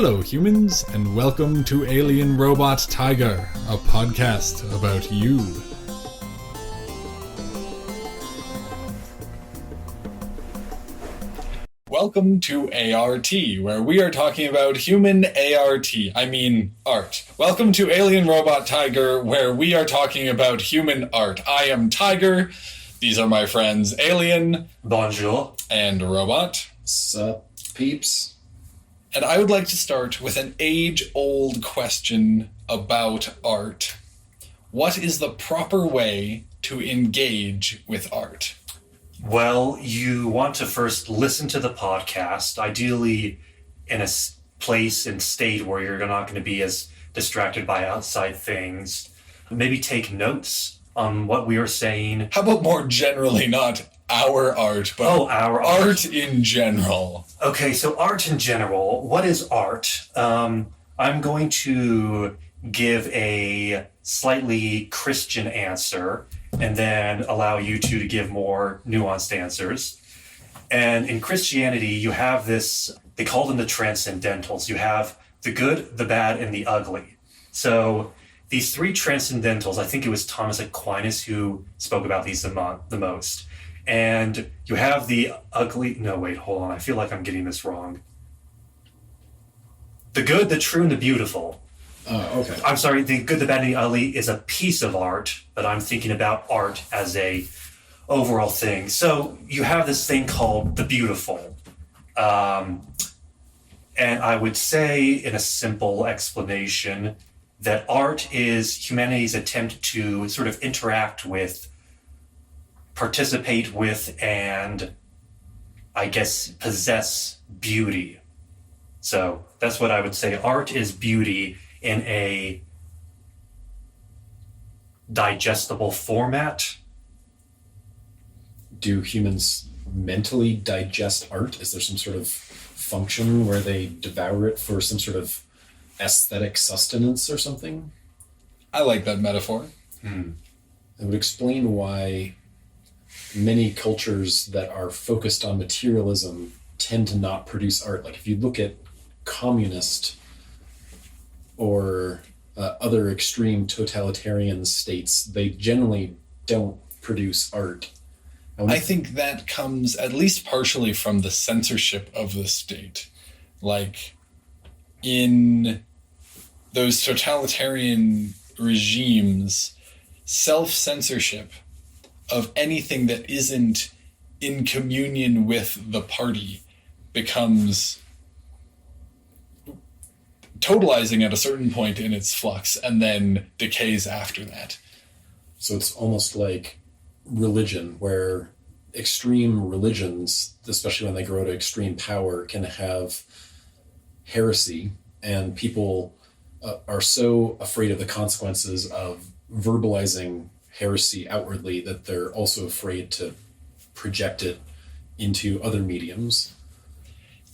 Hello humans, and welcome to Alien Robot Tiger, a podcast about you. Welcome to A.R.T, where we are talking about human A.R.T. I mean, art. Welcome to Alien Robot Tiger, where we are talking about human art. I am Tiger. These are my friends Alien. Bonjour. And Robot. Sup, peeps? And I would like to start with an age-old question about art. What is the proper way to engage with art? Well, you want to first listen to the podcast, ideally in a place and state where you're not going to be as distracted by outside things. Maybe take notes on what we are saying. How about more generally, not our art, but our art in general? Okay, so art in general. What is art? I'm going to give a slightly Christian answer and then allow you two to give more nuanced answers. And in Christianity, you have this, they call them the transcendentals. You have the good, the bad, and the ugly. So these three transcendentals, I think it was Thomas Aquinas who spoke about these the most. And you have the ugly, no, wait, hold on. I feel like I'm getting this wrong. The good, the true, and the beautiful. Okay. I'm sorry, the good, the bad, and the ugly is a piece of art, but I'm thinking about art as a overall thing. So you have this thing called the beautiful. And I would say, in a simple explanation, that art is humanity's attempt to sort of interact with, participate with, and I guess possess beauty. So that's what I would say. Art is beauty in a digestible format. Do humans mentally digest art? Is there some sort of function where they devour it for some sort of aesthetic sustenance or something? I like that metaphor. It would explain why many cultures that are focused on materialism tend to not produce art. Like if you look at communist or other extreme totalitarian states, they generally don't produce art. I think that comes at least partially from the censorship of the state. Like in those totalitarian regimes, self-censorship of anything that isn't in communion with the party becomes totalizing at a certain point in its flux and then decays after that. So it's almost like religion, where extreme religions, especially when they grow to extreme power, can have heresy, and people are so afraid of the consequences of verbalizing heresy outwardly that they're also afraid to project it into other mediums.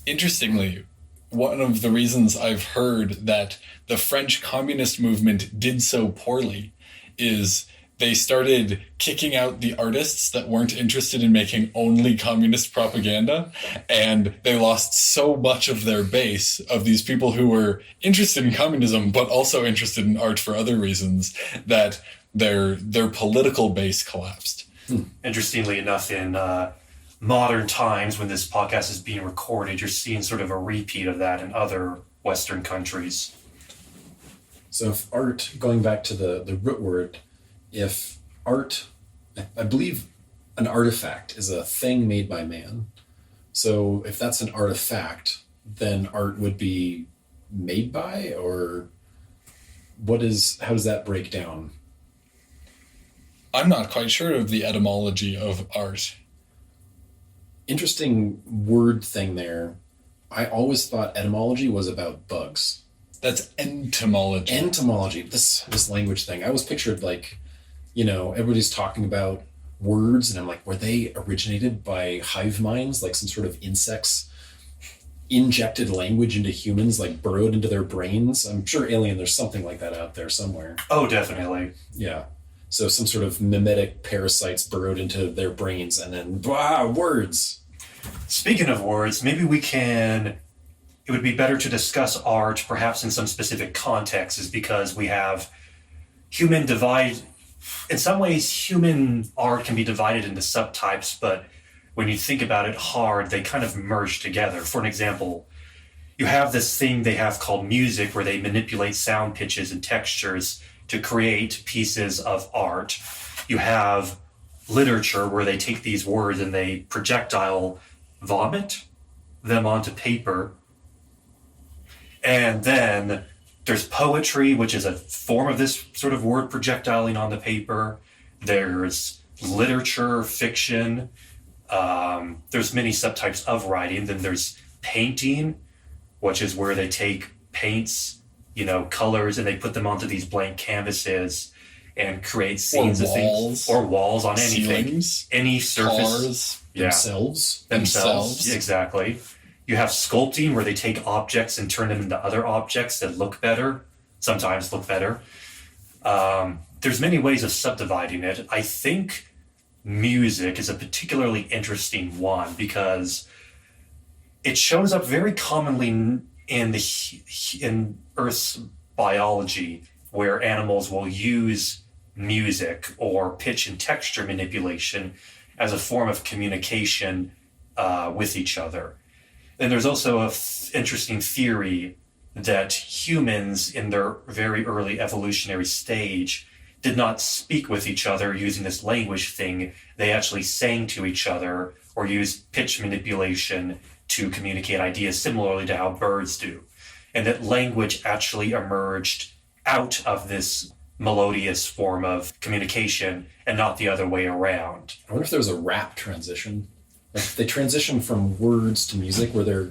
Interestingly, one of the reasons I've heard that the French communist movement did so poorly is they started kicking out the artists that weren't interested in making only communist propaganda, and they lost so much of their base of these people who were interested in communism but also interested in art for other reasons that their political base collapsed. Interestingly enough, in modern times, when this podcast is being recorded, you're seeing sort of a repeat of that in other Western countries. So if art, going back to the root word, if art, I believe an artifact is a thing made by man. So if that's an artifact, then art would be made by, or how does that break down? I'm not quite sure of the etymology of art. Interesting word thing there. I always thought etymology was about bugs. That's entomology. Entomology, this language thing. I was pictured like, everybody's talking about words, and I'm like, were they originated by hive minds, like some sort of insects injected language into humans, like burrowed into their brains? I'm sure Alien, there's something like that out there somewhere. Oh, definitely. Yeah. So some sort of mimetic parasites burrowed into their brains, and then, words. Speaking of words, maybe we can it would be better to discuss art perhaps in some specific context, is because we have human divide. In some ways, human art can be divided into subtypes, but when you think about it hard, they kind of merge together. For an example, you have this thing they have called music, where they manipulate sound pitches and textures to create pieces of art. You have literature, where they take these words and they projectile vomit them onto paper. And then there's poetry, which is a form of this sort of word projectiling on the paper. There's literature, fiction. There's many subtypes of writing. Then there's painting, which is where they take paints, colors, and they put them onto these blank canvases and create scenes of things. Or walls on anything. Ceilings, any surface. cars, Themselves. Exactly. You have sculpting, where they take objects and turn them into other objects that look better, sometimes look better. There's many ways of subdividing it. I think music is a particularly interesting one because it shows up very commonly in Earth's biology, where animals will use music or pitch and texture manipulation as a form of communication with each other. And there's also an interesting theory that humans in their very early evolutionary stage did not speak with each other using this language thing. They actually sang to each other or used pitch manipulation to communicate ideas, similarly to how birds do. And that language actually emerged out of this melodious form of communication and not the other way around. I wonder if there was a rap transition. Like they transition from words to music, where they're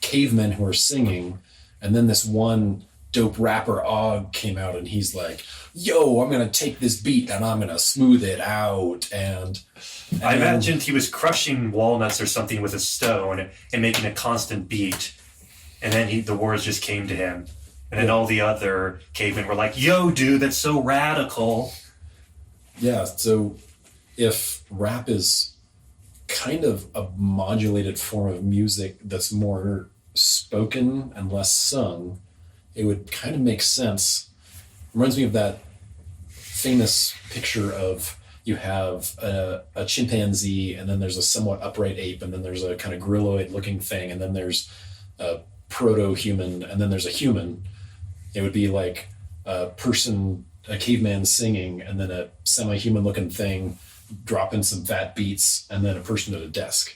cavemen who are singing, and then this one dope rapper Og came out and he's like, yo, I'm gonna take this beat and I'm gonna smooth it out. And I imagined he was crushing walnuts or something with a stone and making a constant beat, and then the words just came to him. And then all the other cavemen were like, yo, dude, that's so radical. Yeah, so if rap is kind of a modulated form of music that's more spoken and less sung, it would kind of make sense. Reminds me of that famous picture of you have a chimpanzee, and then there's a somewhat upright ape, and then there's a kind of grilloid looking thing, and then there's a proto-human, and then there's a human. It would be like a caveman singing, and then a semi-human looking thing dropping some fat beats, and then a person at a desk.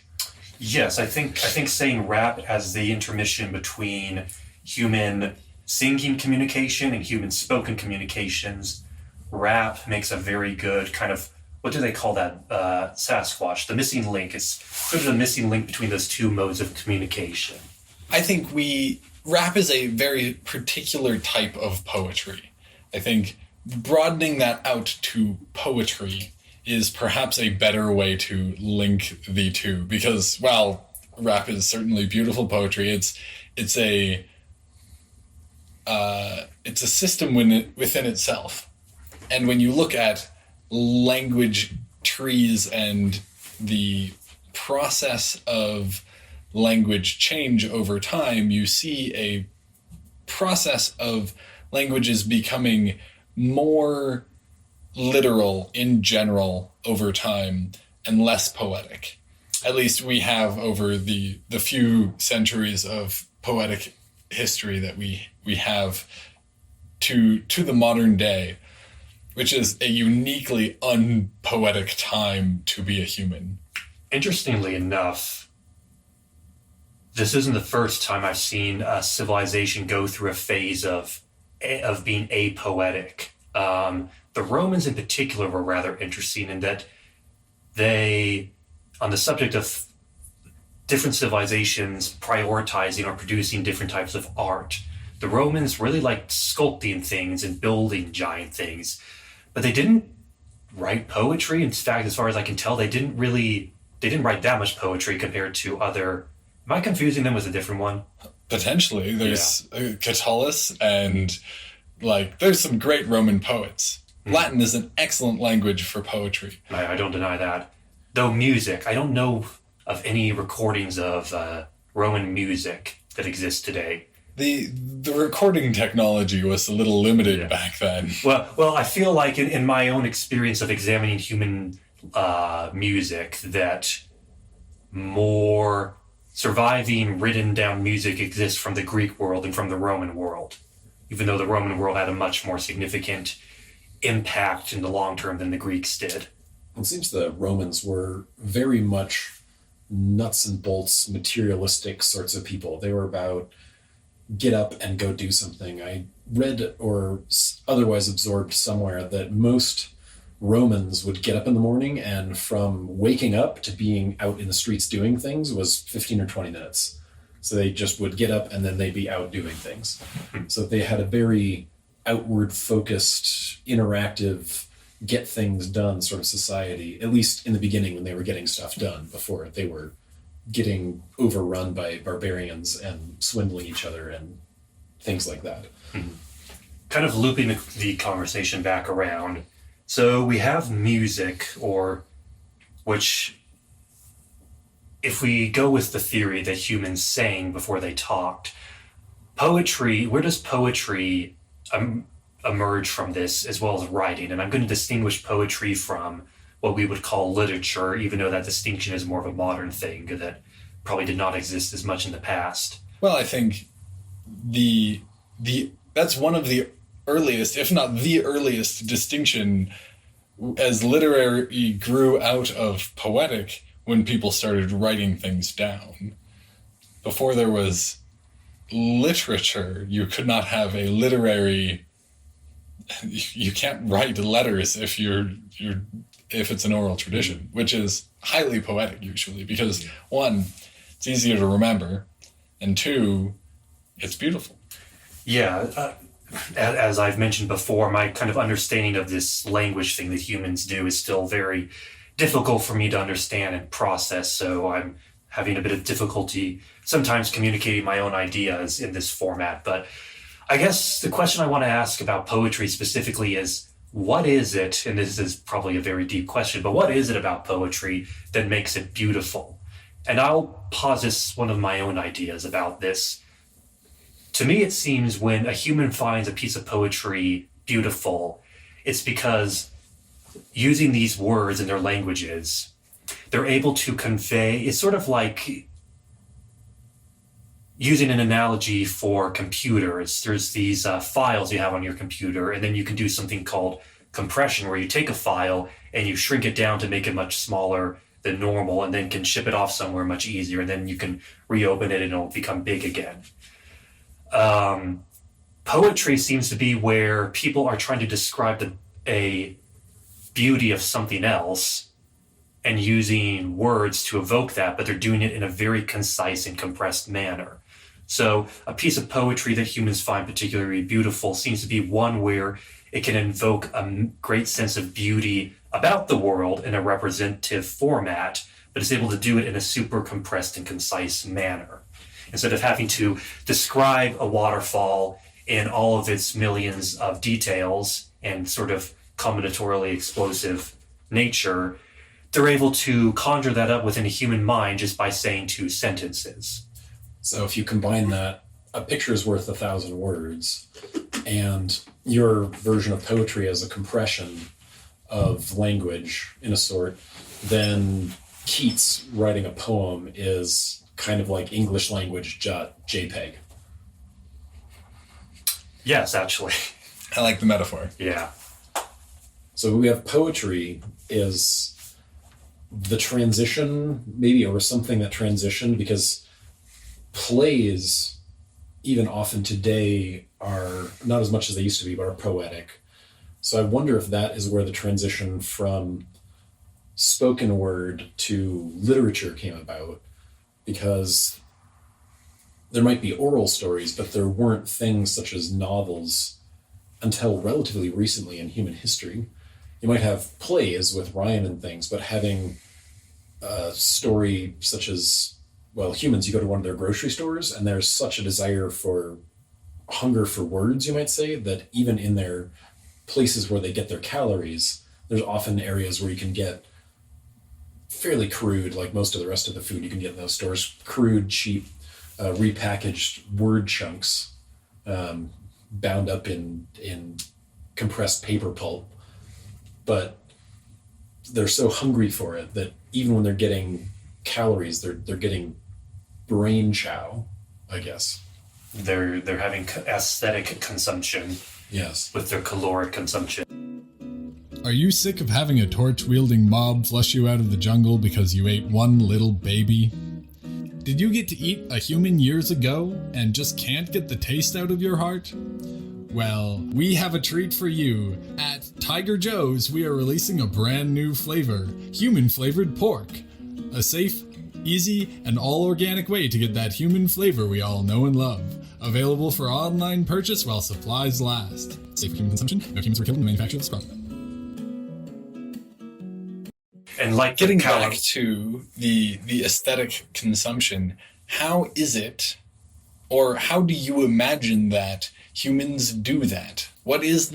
Yes, I think saying rap as the intermission between human singing communication and human spoken communications, rap makes a very good kind of, what do they call that? Sasquatch, the missing link. It's sort of the missing link between those two modes of communication. I think rap is a very particular type of poetry. I think broadening that out to poetry is perhaps a better way to link the two, because while rap is certainly beautiful poetry, it's a system within itself. And when you look at language trees and the process of language change over time, you see a process of languages becoming more literal in general over time and less poetic. At least we have over the few centuries of poetic history that we have to the modern day, which is a uniquely unpoetic time to be a human. Interestingly enough, this isn't the first time I've seen a civilization go through a phase of being apoetic. The Romans in particular were rather interesting in that they, on the subject of different civilizations prioritizing or producing different types of art, the Romans really liked sculpting things and building giant things, but they didn't write poetry. In fact, as far as I can tell, they didn't write that much poetry compared to other. Am I confusing them with a different one? Potentially. There's Catullus, and there's some great Roman poets. Latin is an excellent language for poetry. I don't deny that. Though music, I don't know of any recordings of Roman music. that exist today. The recording technology was a little limited back then. Well, I feel like in my own experience of examining human music, that more surviving written down music exists from the Greek world and from the Roman world, even though the Roman world had a much more significant impact in the long term than the Greeks did. It seems the Romans were very much nuts and bolts, materialistic sorts of people. They were about get up and go do something. I read or otherwise absorbed somewhere that most Romans would get up in the morning, and from waking up to being out in the streets doing things was 15 or 20 minutes. So they just would get up and then they'd be out doing things. So they had a very outward focused, interactive, get things done sort of society, at least in the beginning when they were getting stuff done, before they were getting overrun by barbarians and swindling each other and things like that. Mm-hmm. Kind of looping the conversation back around. So we have music, or which, if we go with the theory that humans sang before they talked, poetry, where does poetry emerge from this, as well as writing? And I'm going to distinguish poetry from what we would call literature, even though that distinction is more of a modern thing that probably did not exist as much in the past. Well, I think that's one of the earliest, if not the earliest, distinction, as literary grew out of poetic when people started writing things down. Before there was literature, you could not have a literary. You can't write letters if if it's an oral tradition, which is highly poetic usually, because one, it's easier to remember, and two, it's beautiful. Yeah, as I've mentioned before, my kind of understanding of this language thing that humans do is still very difficult for me to understand and process, so I'm having a bit of difficulty sometimes communicating my own ideas in this format. But I guess the question I want to ask about poetry specifically is, what is it, and this is probably a very deep question, but what is it about poetry that makes it beautiful? And I'll posit one of my own ideas about this. To me, it seems when a human finds a piece of poetry beautiful, it's because using these words in their languages, they're able to convey, it's sort of like using an analogy for computers. There's these files you have on your computer, and then you can do something called compression, where you take a file and you shrink it down to make it much smaller than normal, and then can ship it off somewhere much easier, and then you can reopen it and it'll become big again. Poetry seems to be where people are trying to describe a beauty of something else and using words to evoke that, but they're doing it in a very concise and compressed manner. So a piece of poetry that humans find particularly beautiful seems to be one where it can invoke a great sense of beauty about the world in a representative format, but it's able to do it in a super compressed and concise manner. Instead of having to describe a waterfall in all of its millions of details and sort of combinatorially explosive nature, they're able to conjure that up within a human mind just by saying 2 sentences. So if you combine that, a picture is worth 1,000 words, and your version of poetry as a compression of language in a sort, then Keats writing a poem is kind of like English language JPEG. Yes, actually. I like the metaphor. Yeah. So we have poetry is the transition, maybe, or something that transitioned, because plays, even often today, are not as much as they used to be, but are poetic. So I wonder if that is where the transition from spoken word to literature came about, because there might be oral stories, but there weren't things such as novels until relatively recently in human history. You might have plays with rhyme and things, but having a story such as, well, humans, you go to one of their grocery stores and there's such a desire for hunger for words, you might say, that even in their places where they get their calories, there's often areas where you can get fairly crude, like most of the rest of the food you can get in those stores, crude, cheap repackaged word chunks, bound up in compressed paper pulp, but they're so hungry for it that even when they're getting calories, they're getting brain chow, I guess. They're having aesthetic consumption. Yes. With their caloric consumption. Are you sick of having a torch-wielding mob flush you out of the jungle because you ate one little baby? Did you get to eat a human years ago and just can't get the taste out of your heart? Well, we have a treat for you. At Tiger Joe's, we are releasing a brand new flavor, human-flavored pork. A safe, easy, and all-organic way to get that human flavor we all know and love. Available for online purchase while supplies last. Safe for human consumption. No humans were killed in the manufacture of this product. And like getting back to the aesthetic consumption, how is it, or how do you imagine that humans do that? What is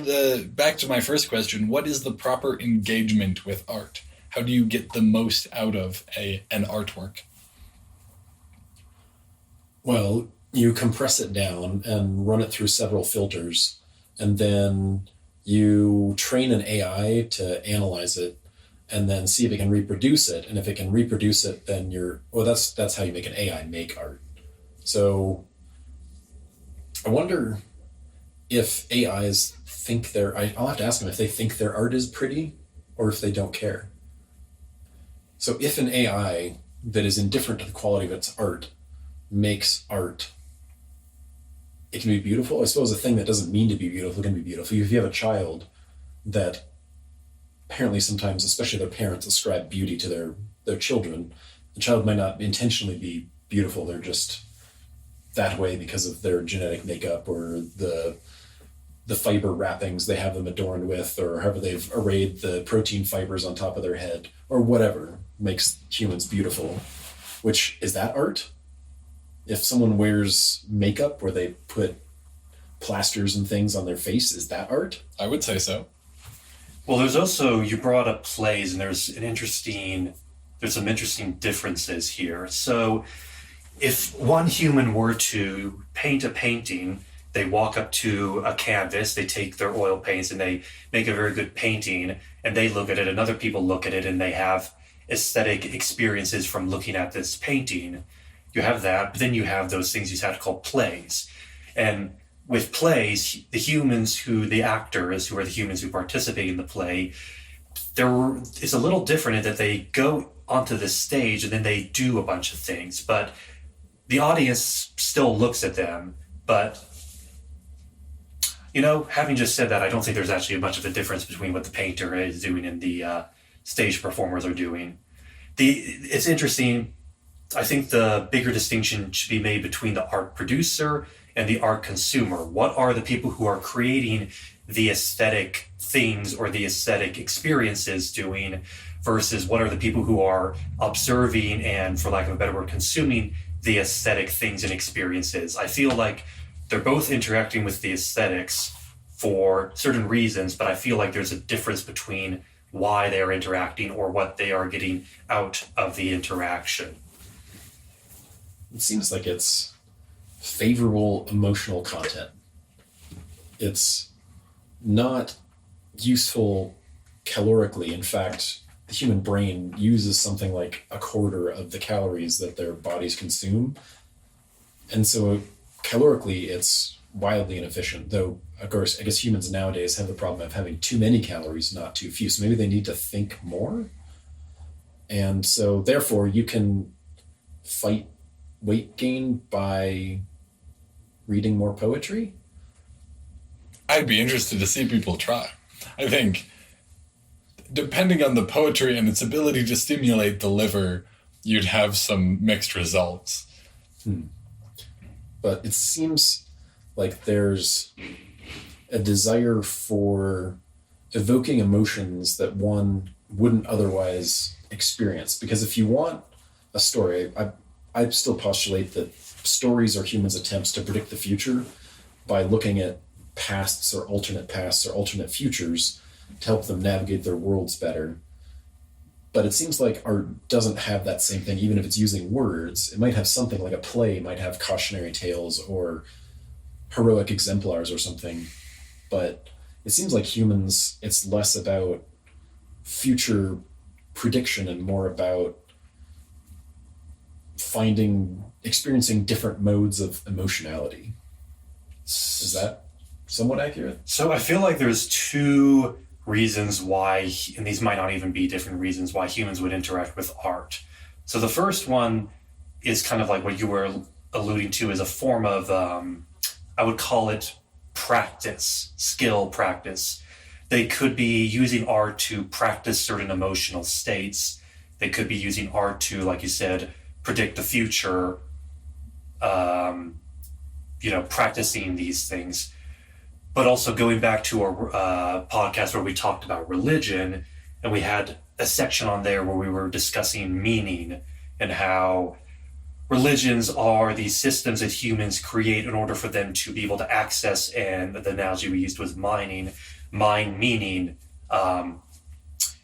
back to my first question, what is the proper engagement with art? How do you get the most out of an artwork? Well, you compress it down and run it through several filters, and then you train an AI to analyze it and then see if it can reproduce it. And if it can reproduce it, then that's how you make an AI make art. So I wonder if AIs think I'll have to ask them if they think their art is pretty or if they don't care. So if an AI that is indifferent to the quality of its art makes art, it can be beautiful. I suppose a thing that doesn't mean to be beautiful can be beautiful. If you have a child that apparently sometimes, especially their parents, ascribe beauty to their children, the child might not intentionally be beautiful. They're just that way because of their genetic makeup or the fiber wrappings they have them adorned with, or however they've arrayed the protein fibers on top of their head, or whatever makes humans beautiful. Which, is that art? If someone wears makeup where they put plasters and things on their face, is that art? I would say so. Well, there's also, you brought up plays, and there's some interesting differences here. So if one human were to paint a painting, they walk up to a canvas, they take their oil paints and they make a very good painting, and they look at it and other people look at it and they have aesthetic experiences from looking at this painting. You have that, but then you have those things you have to call plays. And with plays, the actors who are the humans who participate in the play, it's a little different in that they go onto the stage and then they do a bunch of things, but the audience still looks at them. But having just said that, I don't think there's actually much of a difference between what the painter is doing and the stage performers are doing. It's interesting. I think the bigger distinction should be made between the art producer and the art consumer. What are the people who are creating the aesthetic things or the aesthetic experiences doing versus what are the people who are observing and, for lack of a better word, consuming the aesthetic things and experiences? I feel like they're both interacting with the aesthetics for certain reasons, but I feel like there's a difference between why they are interacting or what they are getting out of the interaction. It seems like it's favorable emotional content. It's not useful calorically. In fact, the human brain uses something like a quarter of the calories that their bodies consume. And so calorically, it's wildly inefficient, though, of course, I guess humans nowadays have the problem of having too many calories, not too few. So maybe they need to think more. And so therefore, you can fight weight gain by reading more poetry. I'd be interested to see people try. I think, depending on the poetry and its ability to stimulate the liver, you'd have some mixed results. But it seems like there's a desire for evoking emotions that one wouldn't otherwise experience. Because if you want a story, I still postulate that stories are humans' attempts to predict the future by looking at pasts or alternate futures to help them navigate their worlds better. But it seems like art doesn't have that same thing, even if it's using words. It might have something like a play might have cautionary tales or heroic exemplars or something. But it seems like humans, it's less about future prediction and more about experiencing different modes of emotionality. Is that somewhat accurate? So I feel like there's two reasons why, and these might not even be different reasons why humans would interact with art. So the first one is kind of like what you were alluding to as a form of, I would call it practice, skill practice. They could be using art to practice certain emotional states. They could be using art to, like you said, predict the future, practicing these things. But also going back to our podcast where we talked about religion, and we had a section on there where we were discussing meaning and how religions are these systems that humans create in order for them to be able to access, and the analogy we used was mine meaning, and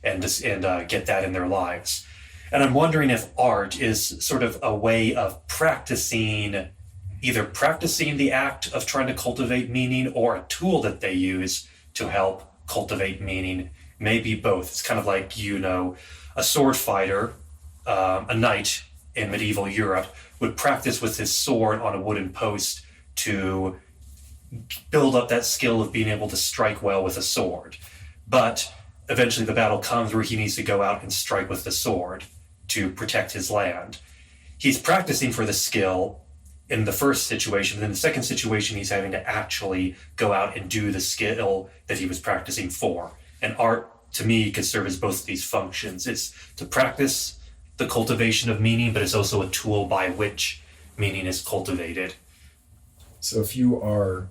get that in their lives. And I'm wondering if art is sort of a way of either practicing the act of trying to cultivate meaning, or a tool that they use to help cultivate meaning. Maybe both. It's kind of like, a sword fighter, a knight in medieval Europe would practice with his sword on a wooden post to build up that skill of being able to strike well with a sword. But eventually the battle comes where he needs to go out and strike with the sword to protect his land. He's practicing for the skill in the first situation, but in the second situation, he's having to actually go out and do the skill that he was practicing for. And art, to me, could serve as both of these functions. It's to practice the cultivation of meaning, but it's also a tool by which meaning is cultivated. So if you are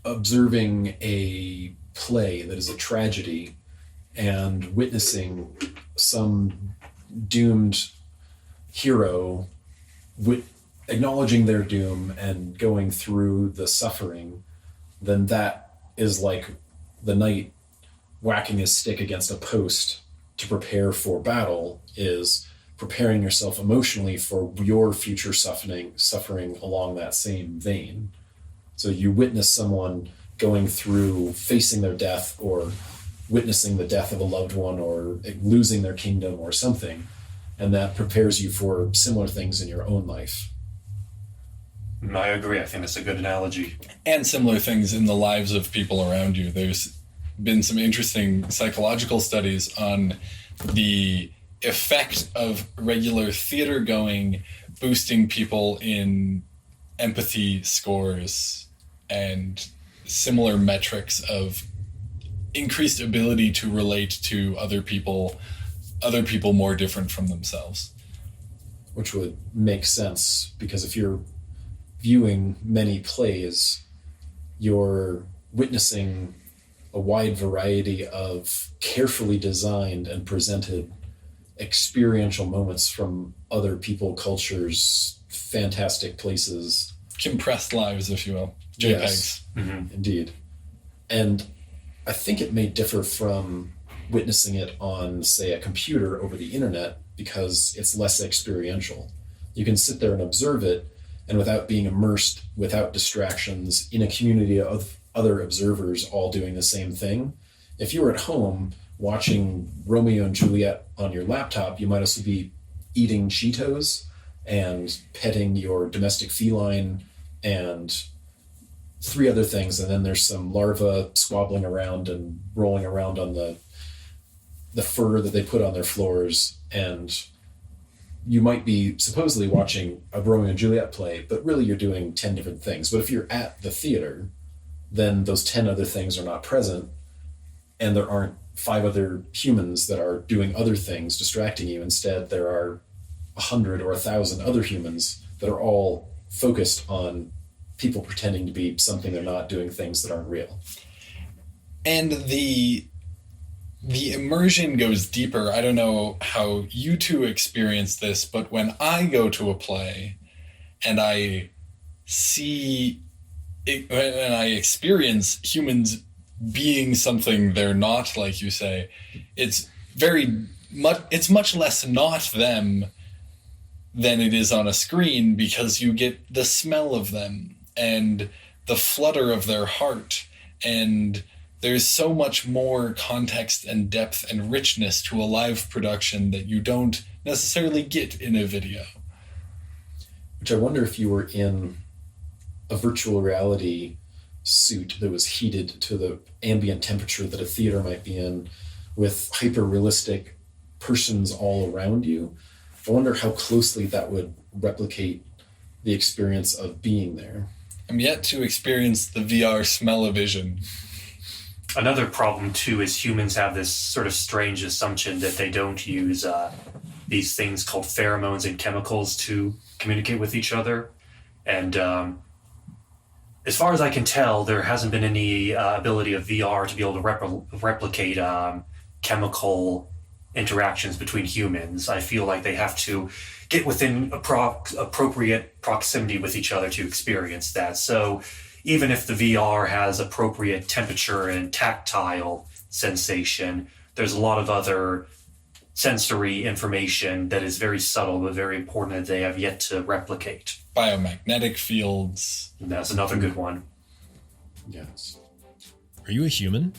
observing a play that is a tragedy and witnessing some doomed hero acknowledging their doom and going through the suffering, then that is like the knight whacking his stick against a post to prepare for battle, is preparing yourself emotionally for your future suffering along that same vein. So you witness someone going through facing their death, or witnessing the death of a loved one, or losing their kingdom or something, and that prepares you for similar things in your own life. I agree. I think that's a good analogy. And similar things in the lives of people around you. There's been some interesting psychological studies on the effect of regular theater going boosting people in empathy scores and similar metrics of increased ability to relate to other people more different from themselves. Which would make sense, because if you're viewing many plays, you're witnessing a wide variety of carefully designed and presented experiential moments from other people, cultures, fantastic places. Compressed lives, if you will. JPEGs. Yes, indeed. And I think it may differ from witnessing it on, say, a computer over the internet, because it's less experiential. You can sit there and observe it, and without being immersed, without distractions, in a community of other observers all doing the same thing. If you were at home watching Romeo and Juliet on your laptop, you might also be eating Cheetos and petting your domestic feline and 3 other things, and then there's some larvae squabbling around and rolling around on the fur that they put on their floors, and you might be supposedly watching a Romeo and Juliet play, but really you're doing 10 different things. But if you're at the theater, then those 10 other things are not present, and there aren't 5 other humans that are doing other things distracting you. Instead, there are 100 or 1,000 other humans that are all focused on people pretending to be something they're not, doing things that aren't real. And the immersion goes deeper. I don't know how you two experience this, but when I go to a play and I see it, and I experience humans being something they're not, like you say, it's very much, it's much less not them than it is on a screen, because you get the smell of them and the flutter of their heart, and there's so much more context and depth and richness to a live production that you don't necessarily get in a video. Which I wonder if you were in a virtual reality suit that was heated to the ambient temperature that a theater might be in, with hyper-realistic persons all around you. I wonder how closely that would replicate the experience of being there. I'm yet to experience the VR smell-o-vision. Another problem, too, is humans have this sort of strange assumption that they don't use these things called pheromones and chemicals to communicate with each other. And as far as I can tell, there hasn't been any ability of VR to be able to replicate chemical interactions between humans. I feel like they have to get within appropriate proximity with each other to experience that. So even if the VR has appropriate temperature and tactile sensation, there's a lot of other sensory information that is very subtle but very important that they have yet to replicate. Biomagnetic fields. And that's another good one. Yes. Are you a human?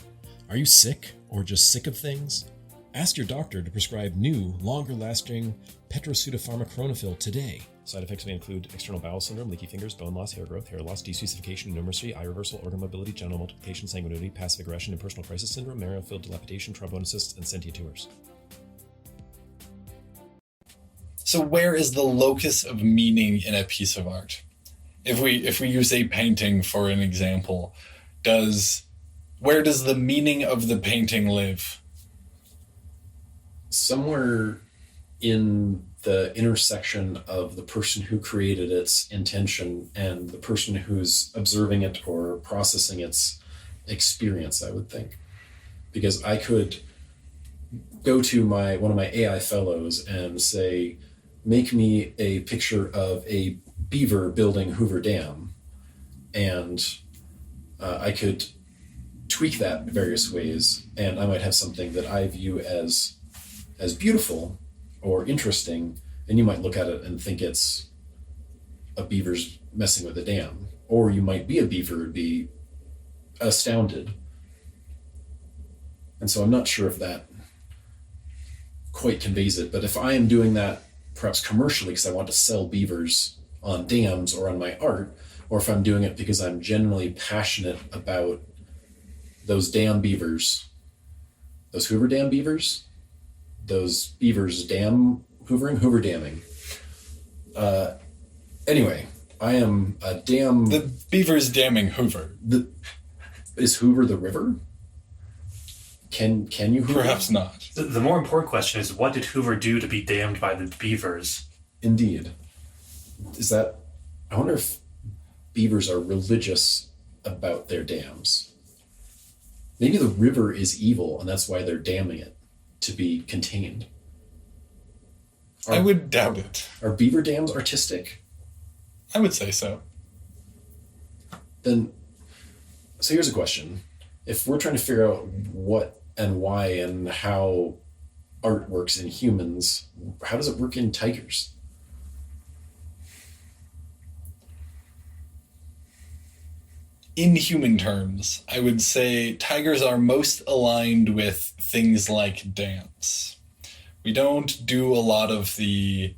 Are you sick or just sick of things? Ask your doctor to prescribe new, longer-lasting Petrosudopharmacoronafil today. Side effects may include external bowel syndrome, leaky fingers, bone loss, hair growth, hair loss, desocification, numeracy, eye reversal, organ mobility, genital multiplication, sanguinity, passive aggression, and personal crisis syndrome, marrow-filled dilapidation, thrombosis, and sentient tumors. So where is the locus of meaning in a piece of art? If we use a painting for an example, where does the meaning of the painting live? Somewhere in the intersection of the person who created its intention and the person who's observing it or processing its experience, I would think. Because I could go to one of my AI fellows and say, make me a picture of a beaver building Hoover Dam. And I could tweak that in various ways, and I might have something that I view as beautiful or interesting, and you might look at it and think it's a beaver's messing with a dam. Or you might be a beaver and be astounded. And so I'm not sure if that quite conveys it, but if I am doing that perhaps commercially because I want to sell beavers on dams or on my art, or if I'm doing it because I'm genuinely passionate about those dam beavers, those Hoover Dam beavers, those beavers dam hoovering, Hoover damming. Anyway, I am a dam... The beavers damming Hoover. Is Hoover the river? Can you Hoover? Perhaps not. The more important question is, what did Hoover do to be damned by the beavers? Indeed. I wonder if beavers are religious about their dams. Maybe the river is evil and that's why they're damming it, to be contained. I would doubt it. Are beaver dams artistic? I would say so. So here's a question. If we're trying to figure out what and why and how art works in humans, how does it work in tigers? In human terms, I would say tigers are most aligned with things like dance. We don't do a lot of the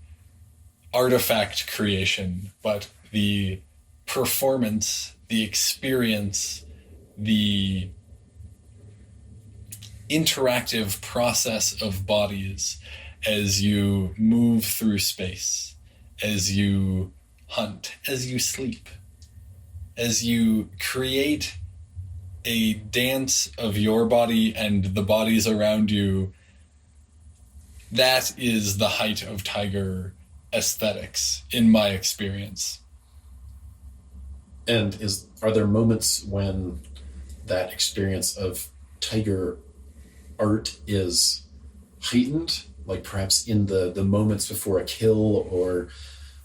artifact creation, but the performance, the experience, the interactive process of bodies as you move through space, as you hunt, as you sleep, as you create a dance of your body and the bodies around you. That is the height of tiger aesthetics, in my experience. And are there moments when that experience of tiger art is heightened, like perhaps in the moments before a kill, or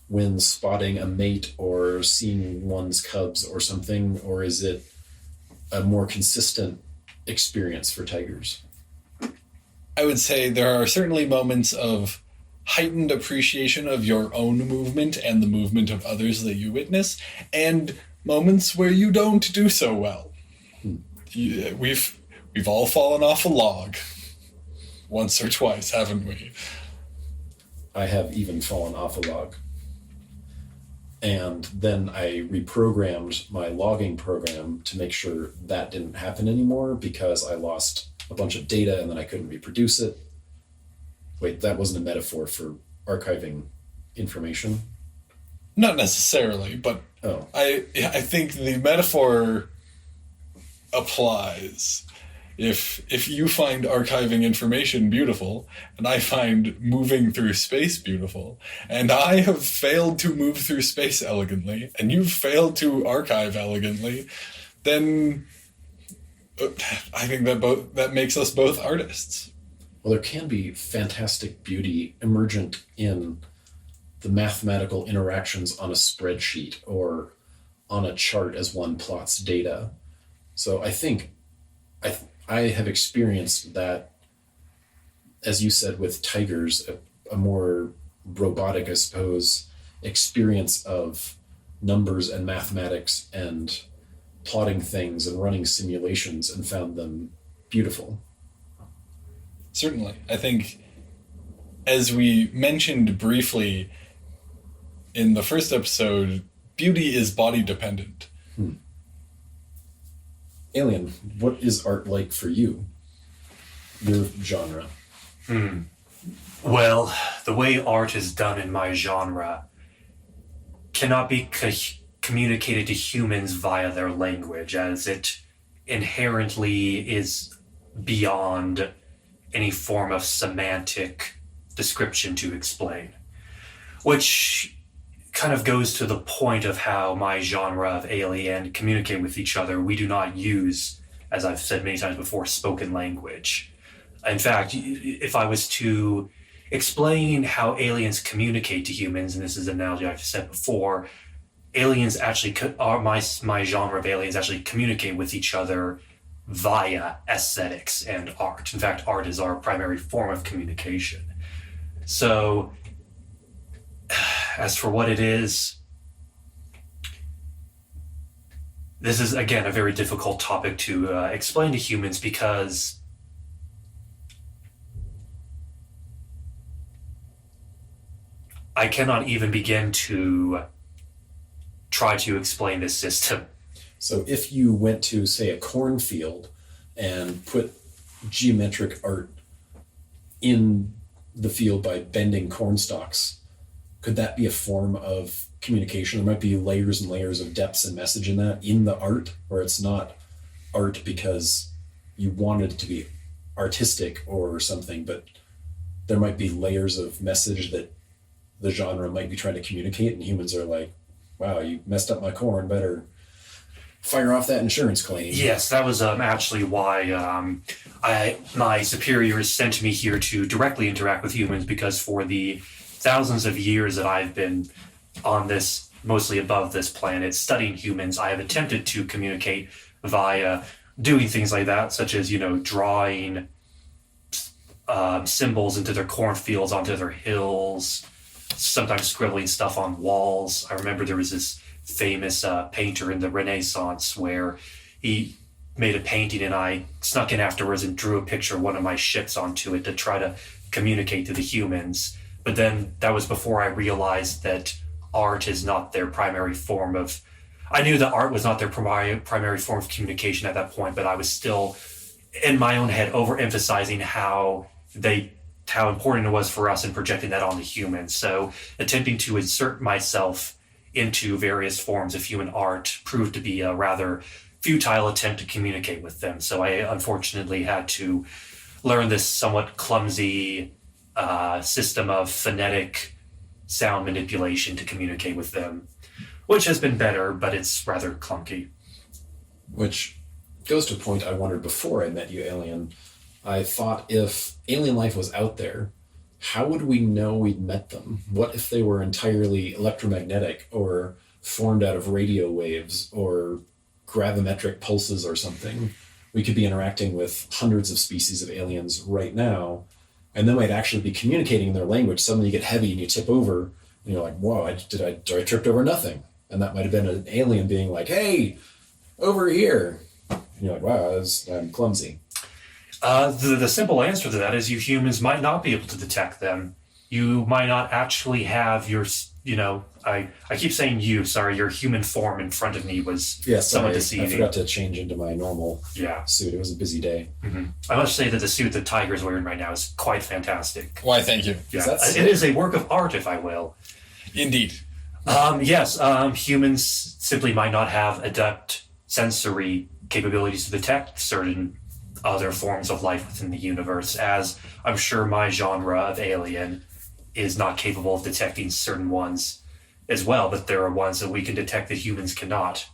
when spotting a mate or seeing one's cubs or something, or is it a more consistent experience for tigers? I would say there are certainly moments of heightened appreciation of your own movement and the movement of others that you witness, and moments where you don't do so well. We've all fallen off a log once or twice, haven't we? I have even fallen off a log. And then I reprogrammed my logging program to make sure that didn't happen anymore because I lost a bunch of data and then I couldn't reproduce it. Wait, that wasn't a metaphor for archiving information? Not necessarily, but Oh. I think the metaphor applies. If you find archiving information beautiful, and I find moving through space beautiful, and I have failed to move through space elegantly, and you've failed to archive elegantly, then I think that makes us both artists. Well, there can be fantastic beauty emergent in the mathematical interactions on a spreadsheet or on a chart as one plots data. So I think I have experienced that, as you said, with tigers, a more robotic, I suppose, experience of numbers and mathematics and plotting things and running simulations, and found them beautiful. Certainly. I think, as we mentioned briefly in the first episode, beauty is body dependent. Alien, what is art like for you? Your genre? Well, the way art is done in my genre cannot be communicated to humans via their language, as it inherently is beyond any form of semantic description to explain. Which kind of goes to the point of how my genre of Alien communicate with each other. We do not use, as I've said many times before, spoken language. In fact, if I was to explain how aliens communicate to humans, and this is an analogy I've said before, aliens actually, my genre of aliens actually communicate with each other via aesthetics and art. In fact, art is our primary form of communication. So, as for what it is, this is, again, a very difficult topic to explain to humans because I cannot even begin to try to explain this system. So if you went to, say, a cornfield and put geometric art in the field by bending corn stalks, could that be a form of communication? There might be layers and layers of depths and message in that, in the art, where it's not art because you wanted it to be artistic or something, but there might be layers of message that the genre might be trying to communicate, and humans are like, wow, you messed up my corn, better fire off that insurance claim. Yes, that was actually why my superiors sent me here to directly interact with humans, because for the thousands of years that I've been on this, mostly above this planet, studying humans, I have attempted to communicate via doing things like that, such as, drawing symbols into their cornfields, onto their hills, sometimes scribbling stuff on walls. I remember there was this famous painter in the Renaissance where he made a painting and I snuck in afterwards and drew a picture of one of my ships onto it to try to communicate to the humans. But then that was before I realized that art is not their primary form of... I knew that art was not their primary form of communication at that point, but I was still, in my own head, overemphasizing how important it was for us and projecting that onto humans. So attempting to insert myself into various forms of human art proved to be a rather futile attempt to communicate with them. So I unfortunately had to learn this somewhat clumsy system of phonetic sound manipulation to communicate with them, which has been better, but it's rather clunky. Which goes to a point I wondered before I met you, Alien. I thought, if alien life was out there, how would we know we'd met them? What if they were entirely electromagnetic or formed out of radio waves or gravimetric pulses or something? we could be interacting with hundreds of species of aliens right now, and they might actually be communicating in their language. Suddenly you get heavy and you tip over, and you're like, whoa, I tripped over nothing. And that might have been an alien being like, hey, over here. And you're like, wow, I'm clumsy. The simple answer to that is you humans might not be able to detect them. You might not actually have your, I keep saying you, sorry, your human form in front of me was somewhat deceiving. I forgot to change into my normal Yeah. suit. It was a busy day. Mm-hmm. I must say that the suit that Tiger's wearing right now is quite fantastic. Why, thank you. Yeah. It is a work of art, if I will. Indeed. Yes, humans simply might not have adept sensory capabilities to detect certain other forms of life within the universe, as I'm sure my genre of alien is not capable of detecting certain ones as well, but there are ones that we can detect that humans cannot.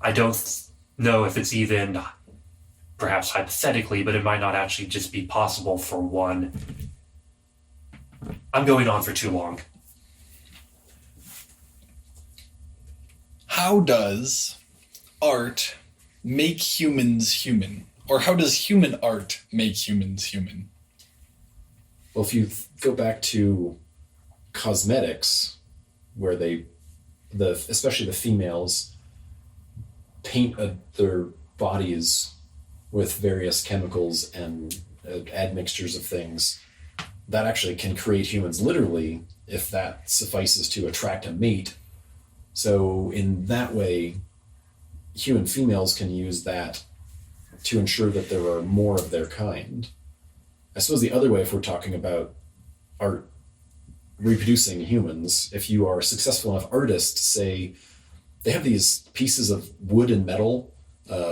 I don't know if it's even, perhaps hypothetically, but it might not actually just be possible for one. I'm going on for too long. How does art make humans human? Or how does human art make humans human? Well, if you go back to cosmetics, where especially the females, paint their bodies with various chemicals and add mixtures of things, that actually can create humans literally, if that suffices to attract a mate. So in that way, human females can use that to ensure that there are more of their kind. I suppose the other way, if we're talking about art reproducing humans, if you are a successful enough artist, say, they have these pieces of wood and metal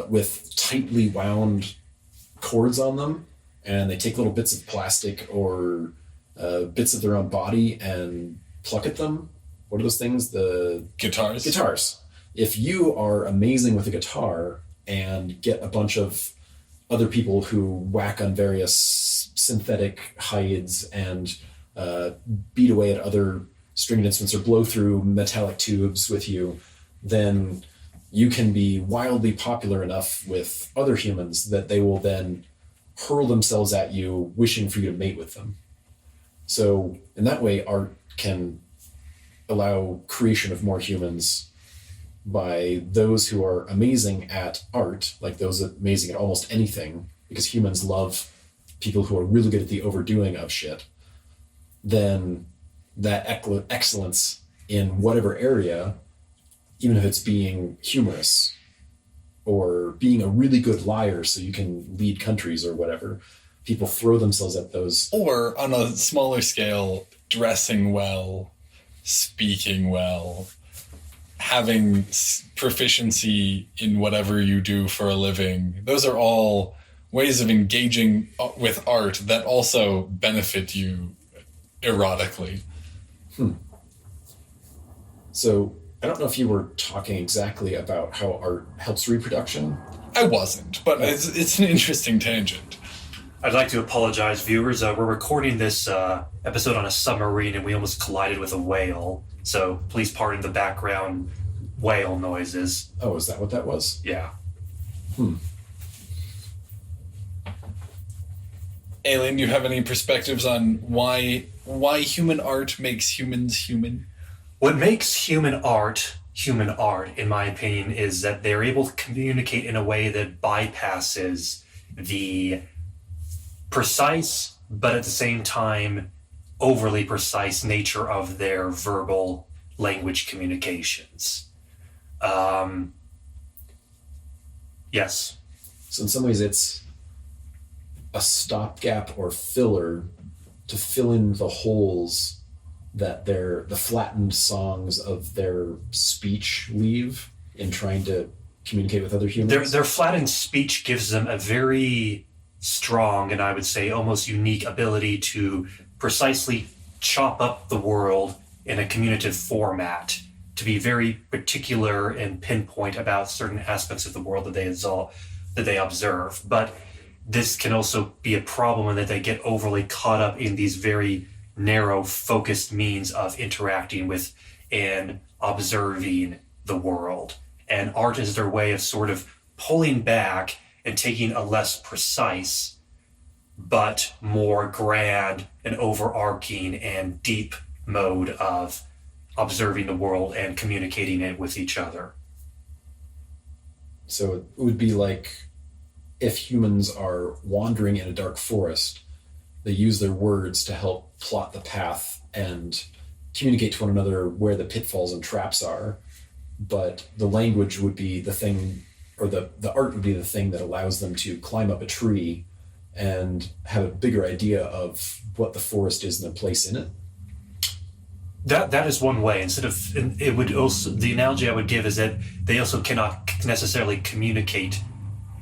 with tightly wound cords on them, and they take little bits of plastic or bits of their own body and pluck at them. What are those things? The Guitars. Guitars. If you are amazing with a guitar and get a bunch of other people who whack on various synthetic hides and beat away at other stringed instruments or blow through metallic tubes with you, then you can be wildly popular enough with other humans that they will then hurl themselves at you, wishing for you to mate with them. So in that way, art can allow creation of more humans by those who are amazing at art, like those amazing at almost anything, because humans love people who are really good at the overdoing of shit. Then that excellence in whatever area, even if it's being humorous or being a really good liar so you can lead countries or whatever, people throw themselves at those. Or on a smaller scale, dressing well, speaking well, having proficiency in whatever you do for a living. Those are all ways of engaging with art that also benefit you erotically. So I don't know if you were talking exactly about how art helps reproduction. I wasn't, but it's an interesting tangent. I'd like to apologize, viewers. We're recording this episode on a submarine and we almost collided with a whale. So please pardon the background whale noises. Oh, is that what that was? Yeah. Aileen, you have any perspectives on why human art makes humans human? What makes human art, in my opinion, is that they're able to communicate in a way that bypasses the precise, but at the same time, overly precise nature of their verbal language communications. Yes. So in some ways it's a stopgap or filler to fill in the holes that the flattened songs of their speech leave in trying to communicate with other humans. Their flattened speech gives them a very strong and I would say almost unique ability to precisely chop up the world in a communicative format, to be very particular and pinpoint about certain aspects of the world that they observe. But this can also be a problem in that they get overly caught up in these very narrow, focused means of interacting with and observing the world. And art is their way of sort of pulling back and taking a less precise but more grand and overarching and deep mode of observing the world and communicating it with each other. So it would be like if humans are wandering in a dark forest, they use their words to help plot the path and communicate to one another where the pitfalls and traps are. But the language would be the thing, or the art would be the thing that allows them to climb up a tree and have a bigger idea of what the forest is and the place in it. That is one way. Instead of, it would also, the analogy I would give is that they also cannot necessarily communicate.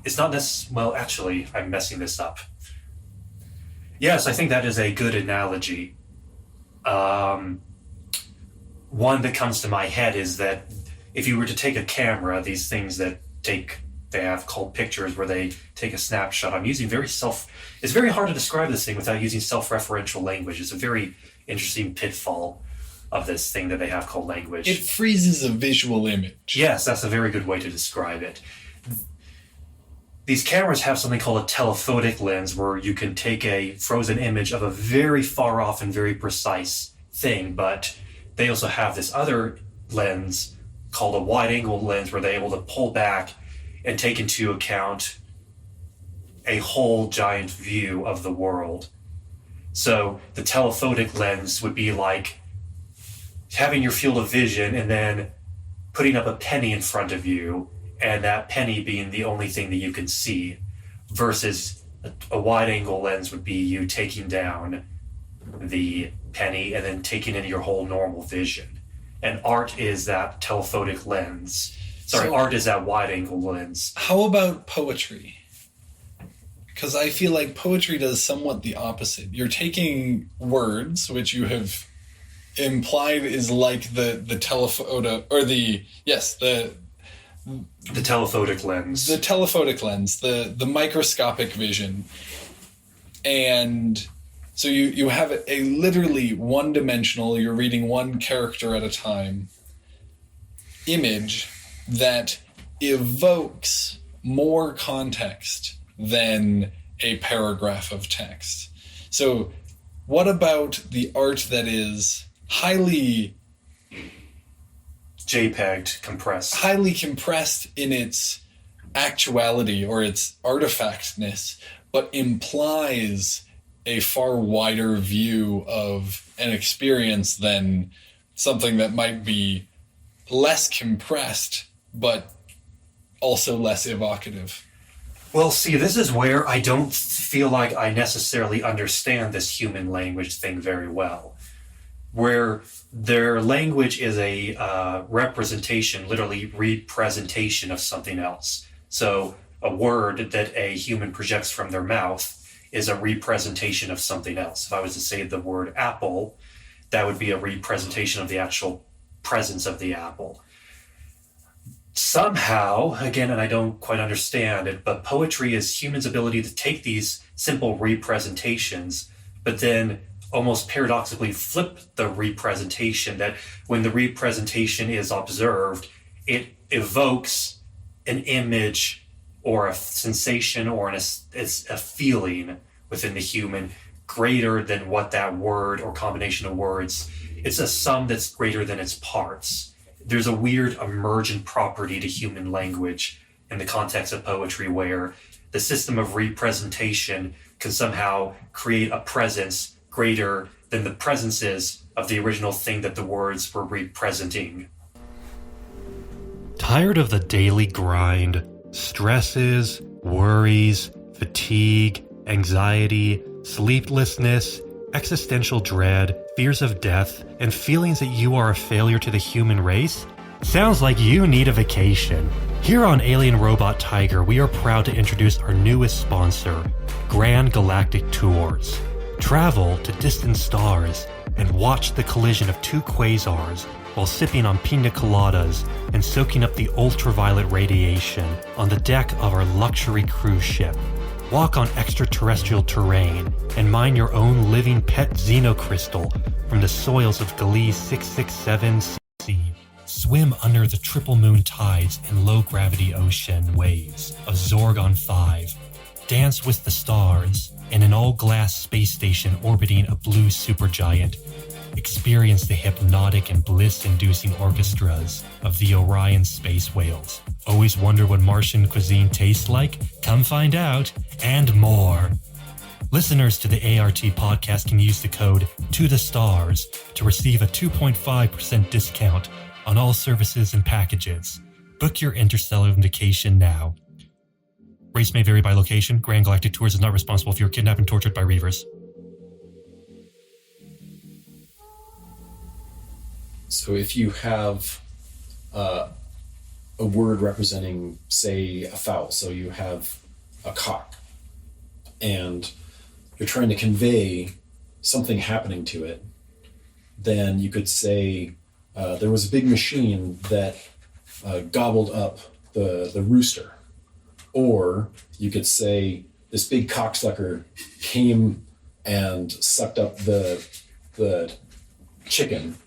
It's not well, actually, I'm messing this up. Yes, I think that is a good analogy. One that comes to my head is that if you were to take a camera, these things that they have called pictures where they take a snapshot. I'm using it's very hard to describe this thing without using self-referential language. It's a very interesting pitfall of this thing that they have called language. It freezes a visual image. Yes, that's a very good way to describe it. These cameras have something called a telephotic lens, where you can take a frozen image of a very far off and very precise thing, but they also have this other lens called a wide-angle lens, where they're able to pull back and take into account a whole giant view of the world. So the telephotic lens would be like having your field of vision and then putting up a penny in front of you, and that penny being the only thing that you can see, versus a wide-angle lens would be you taking down the penny and then taking in your whole normal vision. And art is that telephotic lens. Art is that wide-angle lens. How about poetry? Because I feel like poetry does somewhat the opposite. You're taking words, which you have implied is like the telephoto, or the telephotic lens. The telephotic lens, the microscopic vision. And so you have a literally one-dimensional, you're reading one character at a time, image that evokes more context than a paragraph of text. So what about the art that is highly JPEG compressed. Highly compressed in its actuality or its artifactness, but implies a far wider view of an experience than something that might be less compressed, but also less evocative? Well, see, this is where I don't feel like I necessarily understand this human language thing very well. Where their language is a representation, literally representation of something else. So a word that a human projects from their mouth is a representation of something else. If I was to say the word apple, that would be a representation of the actual presence of the apple. Somehow, again, and I don't quite understand it, but poetry is humans' ability to take these simple representations, but then almost paradoxically flip the representation, that when the representation is observed, it evokes an image or a sensation or a feeling within the human greater than what that word or combination of words. It's a sum that's greater than its parts. There's a weird emergent property to human language in the context of poetry where the system of representation can somehow create a presence greater than the presences of the original thing that the words were representing. Tired of the daily grind, stresses, worries, fatigue, anxiety, sleeplessness, existential dread, fears of death, and feelings that you are a failure to the human race? Sounds like you need a vacation. Here on Alien Robot Tiger, we are proud to introduce our newest sponsor, Grand Galactic Tours. Travel to distant stars and watch the collision of two quasars while sipping on pina coladas and soaking up the ultraviolet radiation on the deck of our luxury cruise ship. Walk on extraterrestrial terrain and mine your own living pet xenocrystal from the soils of Gali 667 CC. Swim under the triple moon tides and low-gravity ocean waves of Zorgon 5. Dance with the stars in an all-glass space station orbiting a blue supergiant. Experience the hypnotic and bliss-inducing orchestras of the Orion space whales. Always wonder what Martian cuisine tastes like? Come find out, and more. Listeners to the ART podcast can use the code TOTHESTARS to receive a 2.5% discount on all services and packages. Book your interstellar vacation now. Race may vary by location. Grand Galactic Tours is not responsible if you are kidnapped and tortured by Reavers. So if you have a word representing, say, a fowl, so you have a cock, and you're trying to convey something happening to it, then you could say there was a big machine that gobbled up the rooster. Or you could say this big cocksucker came and sucked up the chicken.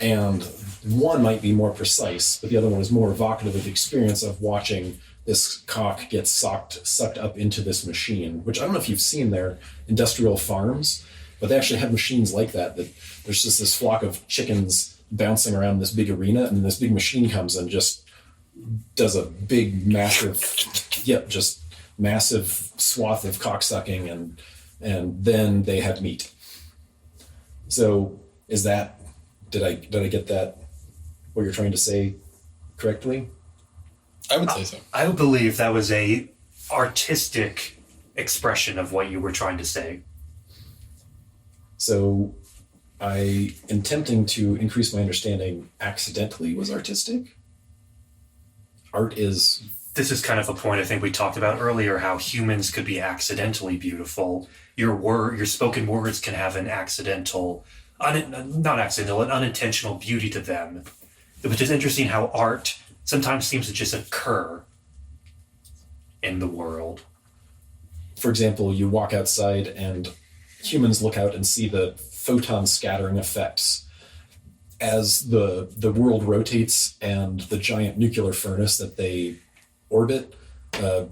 And one might be more precise, but the other one is more evocative of the experience of watching this cock get sucked up into this machine, which I don't know if you've seen their industrial farms, but they actually have machines like that there's just this flock of chickens bouncing around this big arena, and then this big machine comes and just does a big, massive swath of cocksucking, and then they have meat. So is that, did I get that, what you're trying to say correctly? I would say so. I would believe that was a artistic expression of what you were trying to say. So I, in attempting to increase my understanding, accidentally was artistic? Art is... This is kind of a point I think we talked about earlier, how humans could be accidentally beautiful. Your spoken words can have an accidental, an unintentional beauty to them. Which is interesting how art sometimes seems to just occur in the world. For example, you walk outside and humans look out and see the photon scattering effects as the world rotates and the giant nuclear furnace that they orbit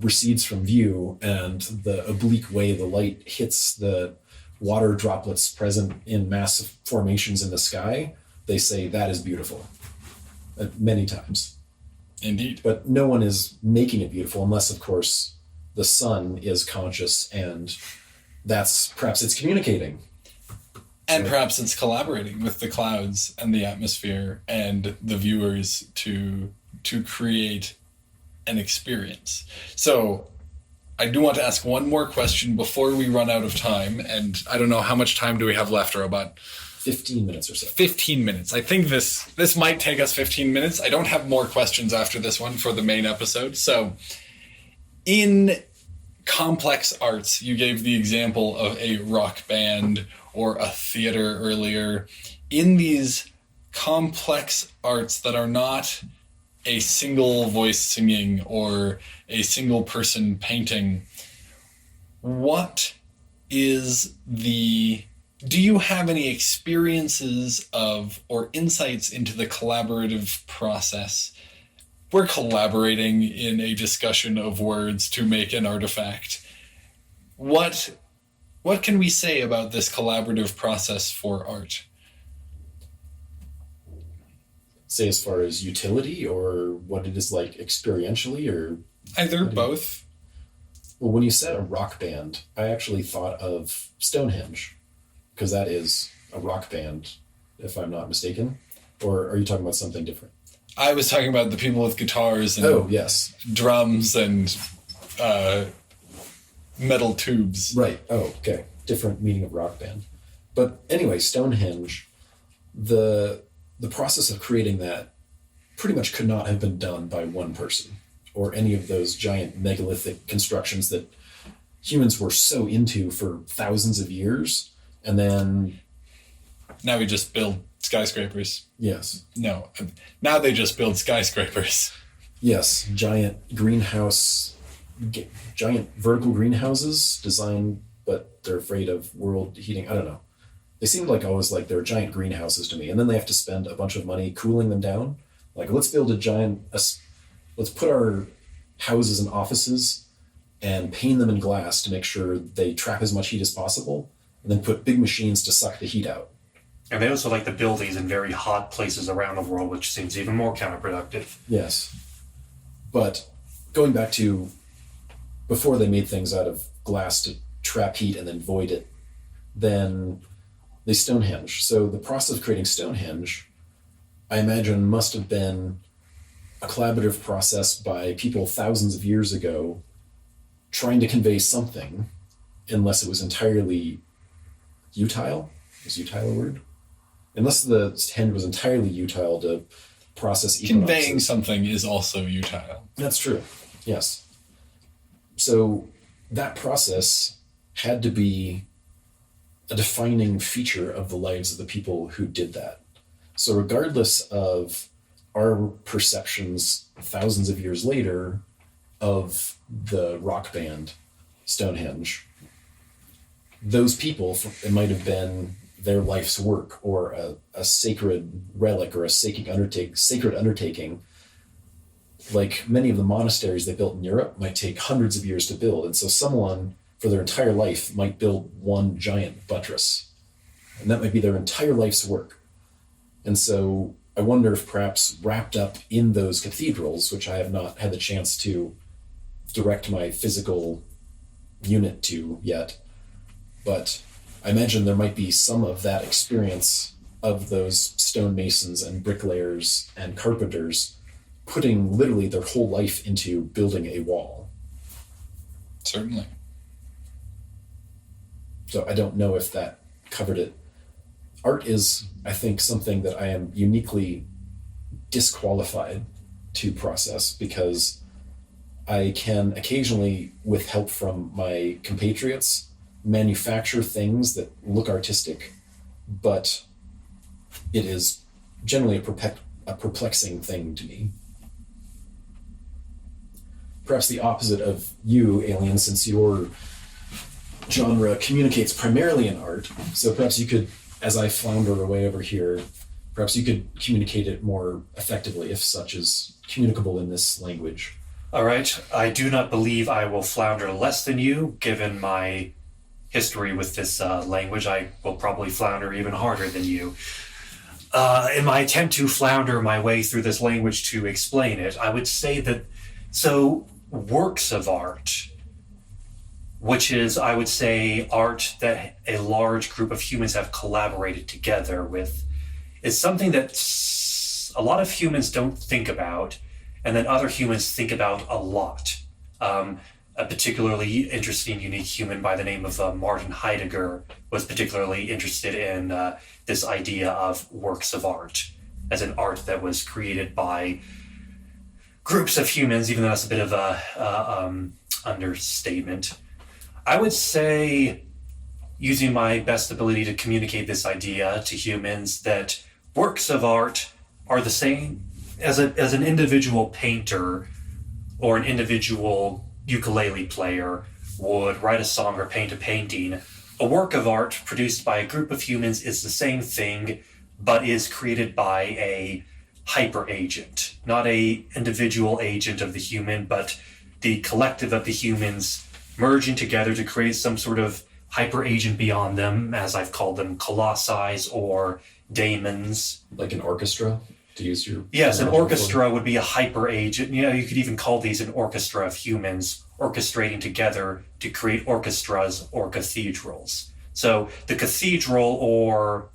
recedes from view, and the oblique way the light hits the water droplets present in massive formations in the sky, they say that is beautiful. Many times. Indeed. But no one is making it beautiful unless, of course, the sun is conscious, and that's perhaps it's communicating. And perhaps it's collaborating with the clouds and the atmosphere and the viewers to create an experience. So I do want to ask one more question before we run out of time. And I don't know, how much time do we have left, Robot? 15 minutes or so. 15 minutes. I think this might take us 15 minutes. I don't have more questions after this one for the main episode. So in complex arts, you gave the example of a rock band or a theater earlier. In these complex arts that are not a single voice singing or a single person painting, do you have any experiences of or insights into the collaborative process? We're collaborating in a discussion of words to make an artifact. What can we say about this collaborative process for art? Say as far as utility or what it is like experientially, or either, both. Well, when you said a rock band, I actually thought of Stonehenge, because that is a rock band, if I'm not mistaken. Or are you talking about something different? I was talking about the people with guitars and drums and metal tubes. Right. Oh, okay. Different meaning of rock band. But anyway, Stonehenge, the process of creating that pretty much could not have been done by one person, or any of those giant megalithic constructions that humans were so into for thousands of years. And then now we just build skyscrapers. Yes. No. Now they just build skyscrapers. Yes. Giant vertical greenhouses designed, but they're afraid of world heating. I don't know. They seemed like always like they're giant greenhouses to me, and then they have to spend a bunch of money cooling them down. Like, let's build let's put our houses and offices and paint them in glass to make sure they trap as much heat as possible, and then put big machines to suck the heat out. And they also like to build these in very hot places around the world, which seems even more counterproductive. Yes. But going back to before they made things out of glass to trap heat and then void it, then they Stonehenge. So the process of creating Stonehenge, I imagine, must have been a collaborative process by people thousands of years ago trying to convey something, unless it was entirely utile. Is utile a word? Unless the henge was entirely utile to process equinoxes. Conveying something is also utile. That's true. Yes. So that process had to be a defining feature of the lives of the people who did that. So regardless of our perceptions thousands of years later of the rock band Stonehenge, those people, it might have been their life's work or a sacred relic or a sacred undertaking. Like many of the monasteries they built in Europe might take hundreds of years to build. And so someone for their entire life might build one giant buttress. And that might be their entire life's work. And so I wonder if perhaps wrapped up in those cathedrals, which I have not had the chance to direct my physical unit to yet, but I imagine there might be some of that experience of those stonemasons and bricklayers and carpenters putting literally their whole life into building a wall. Certainly. So I don't know if that covered it. Art is, I think, something that I am uniquely disqualified to process because I can occasionally, with help from my compatriots, manufacture things that look artistic, but it is generally a perplexing thing to me. Perhaps the opposite of you, Alien, since your genre communicates primarily in art. So perhaps you could, as I flounder away over here, perhaps you could communicate it more effectively, if such is communicable in this language. All right. I do not believe I will flounder less than you, given my history with this language. I will probably flounder even harder than you. In my attempt to flounder my way through this language to explain it, I would say that, so works of art, which is, I would say, art that a large group of humans have collaborated together with, is something that a lot of humans don't think about, and then other humans think about a lot. A particularly interesting, unique human by the name of Martin Heidegger was particularly interested in this idea of works of art, as an art that was created by groups of humans, even though that's a bit of a understatement. I would say, using my best ability to communicate this idea to humans, that works of art are the same as an individual painter or an individual ukulele player would write a song or paint a painting. A work of art produced by a group of humans is the same thing, but is created by a hyper agent, not a individual agent of the human, but the collective of the humans merging together to create some sort of hyper agent beyond them, as I've called them, colossi or daemons. Like an orchestra, to use your... Yes, an orchestra would be a hyper agent. You know, you could even call these an orchestra of humans orchestrating together to create orchestras or cathedrals. So the cathedral, or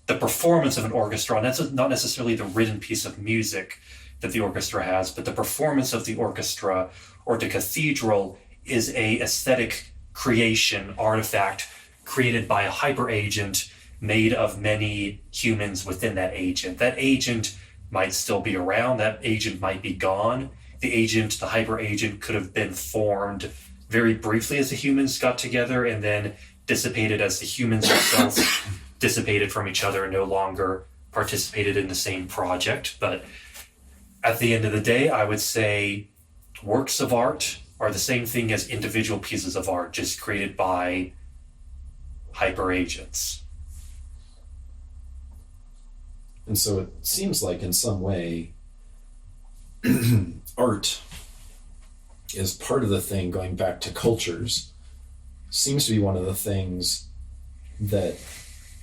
the performance of an orchestra, and that's not necessarily the written piece of music that the orchestra has, but the performance of the orchestra or the cathedral is a aesthetic creation, artifact created by a hyper agent made of many humans within that agent. That agent might still be around, that agent might be gone. The hyper agent could have been formed very briefly as the humans got together and then dissipated as the humans themselves dissipated from each other and no longer participated in the same project. But at the end of the day, I would say works of art are the same thing as individual pieces of art, just created by hyper agents. And so it seems like in some way art is part of the thing going back to cultures, seems to be one of the things that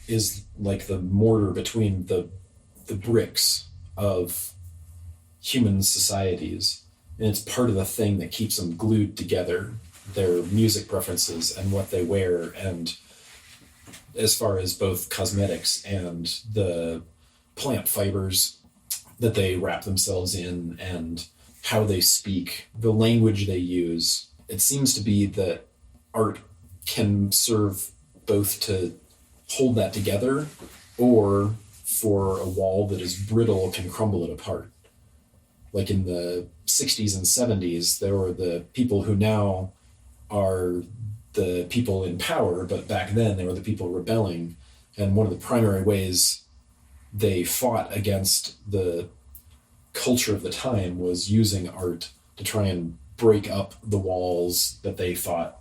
is like the mortar between the bricks of human societies. And it's part of the thing that keeps them glued together, their music preferences and what they wear, and as far as both cosmetics and the plant fibers that they wrap themselves in and how they speak, the language they use. It seems to be that art can serve both to hold that together, or for a wall that is brittle can crumble it apart. Like in the 60s and 70s, there were the people who now are the people in power, but back then they were the people rebelling. And one of the primary ways they fought against the culture of the time was using art to try and break up the walls that they thought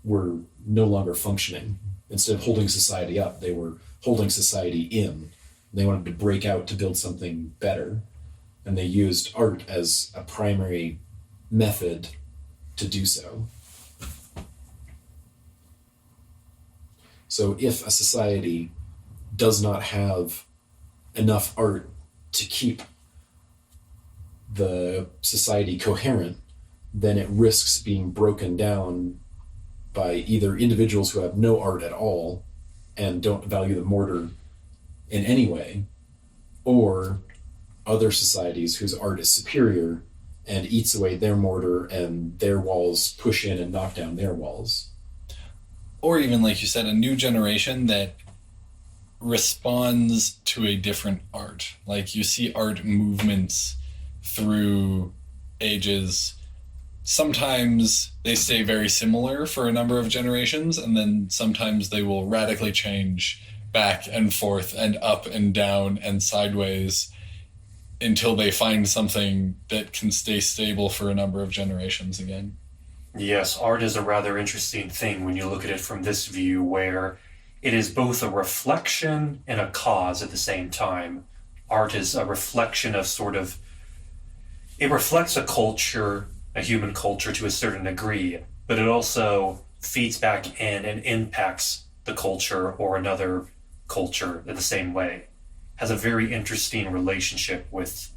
were no longer functioning. Instead of holding society up, they were holding society in. They wanted to break out to build something better. And they used art as a primary method to do so. So if a society does not have enough art to keep the society coherent, then it risks being broken down by either individuals who have no art at all and don't value the mortar in any way, or other societies whose art is superior and eats away their mortar and their walls push in and knock down their walls. Or even, like you said, a new generation that responds to a different art. Like you see art movements through ages. Sometimes they stay very similar for a number of generations, and then sometimes they will radically change back and forth and up and down and sideways until they find something that can stay stable for a number of generations again. Yes, art is a rather interesting thing when you look at it from this view, where it is both a reflection and a cause at the same time. Art is a reflection of it reflects a culture, a human culture to a certain degree, but it also feeds back in and impacts the culture or another culture in the same way. Has a very interesting relationship with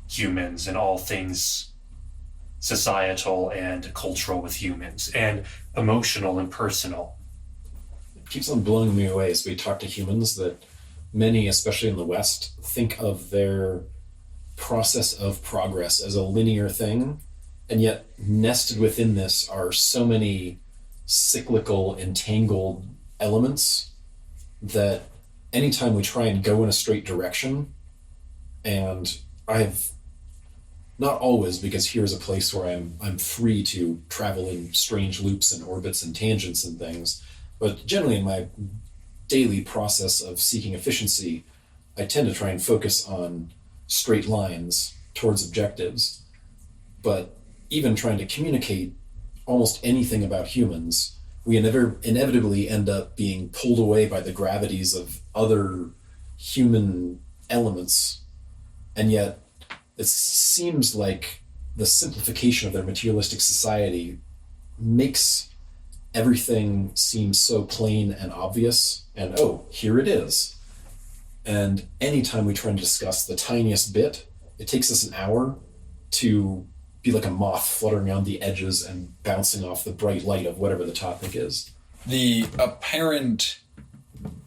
humans and all things societal and cultural with humans, and emotional and personal. It keeps on blowing me away as we talk to humans that many, especially in the West, think of their process of progress as a linear thing, and yet nested within this are so many cyclical, entangled elements that anytime we try and go in a straight direction, and I've not always, because here's a place where I'm free to travel in strange loops and orbits and tangents and things, but generally in my daily process of seeking efficiency, I tend to try and focus on straight lines towards objectives. But even trying to communicate almost anything about humans, we inevitably end up being pulled away by the gravities of other human elements, and yet it seems like the simplification of their materialistic society makes everything seem so plain and obvious, and oh, here it is. And anytime we try to discuss the tiniest bit, it takes us an hour to be like a moth fluttering around the edges and bouncing off the bright light of whatever the topic is. The apparent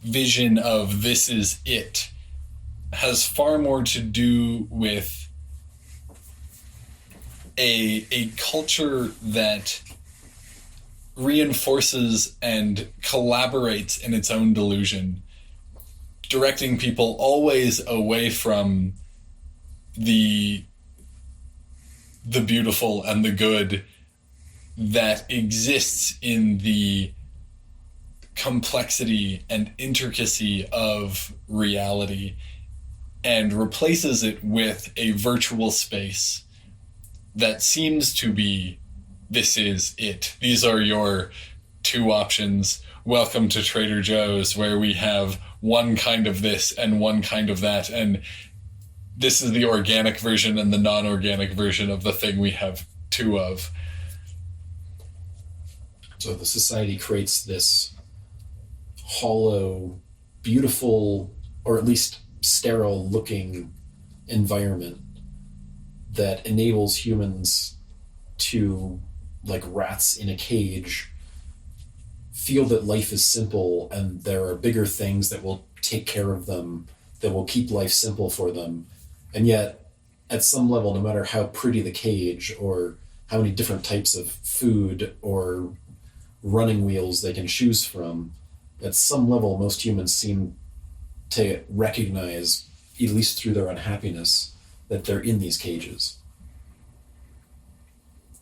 vision of this is it has far more to do with a culture that reinforces and collaborates in its own delusion, directing people always away from the beautiful and the good that exists in the complexity and intricacy of reality, and replaces it with a virtual space that seems to be, this is it. These are your two options. Welcome to Trader Joe's, where we have one kind of this and one kind of that, and this is the organic version and the non-organic version of the thing we have two of. So the society creates this hollow, beautiful, or at least sterile looking environment that enables humans to, like rats in a cage, feel that life is simple and there are bigger things that will take care of them, that will keep life simple for them. And yet, at some level, no matter how pretty the cage or how many different types of food or running wheels they can choose from, at some level, most humans seem to recognize, at least through their unhappiness, that they're in these cages.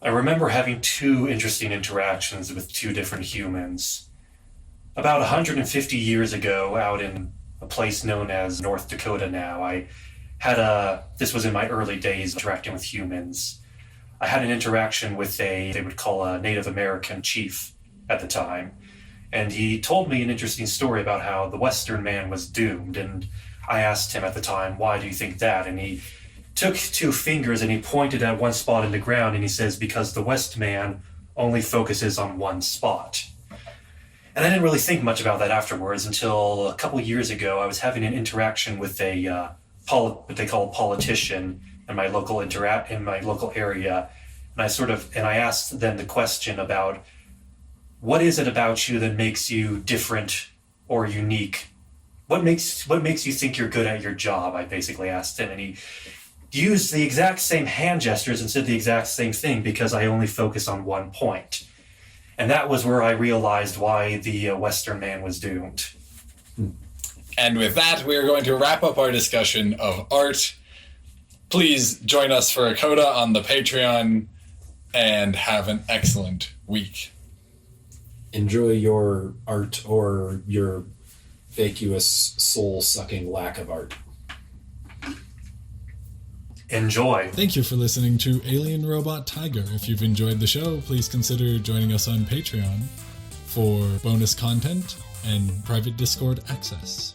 I remember having two interesting interactions with two different humans. About 150 years ago, out in a place known as North Dakota now, this was in my early days interacting with humans. I had an interaction with they would call a Native American chief at the time. And he told me an interesting story about how the Western man was doomed. And I asked him at the time, why do you think that? And he took two fingers and he pointed at one spot in the ground and he says, because the West man only focuses on one spot. And I didn't really think much about that afterwards until a couple years ago. I was having an interaction with what they call a politician in my local area. And I asked them the question about, what is it about you that makes you different or unique? What makes you think you're good at your job? I basically asked him, and he used the exact same hand gestures and said the exact same thing, because I only focus on one point. And that was where I realized why the Western man was doomed. And with that, we are going to wrap up our discussion of art. Please join us for a coda on the Patreon, and have an excellent week. Enjoy your art or your vacuous, soul-sucking lack of art. Enjoy. Thank you for listening to Alien Robot Tiger. If you've enjoyed the show, please consider joining us on Patreon for bonus content and private Discord access.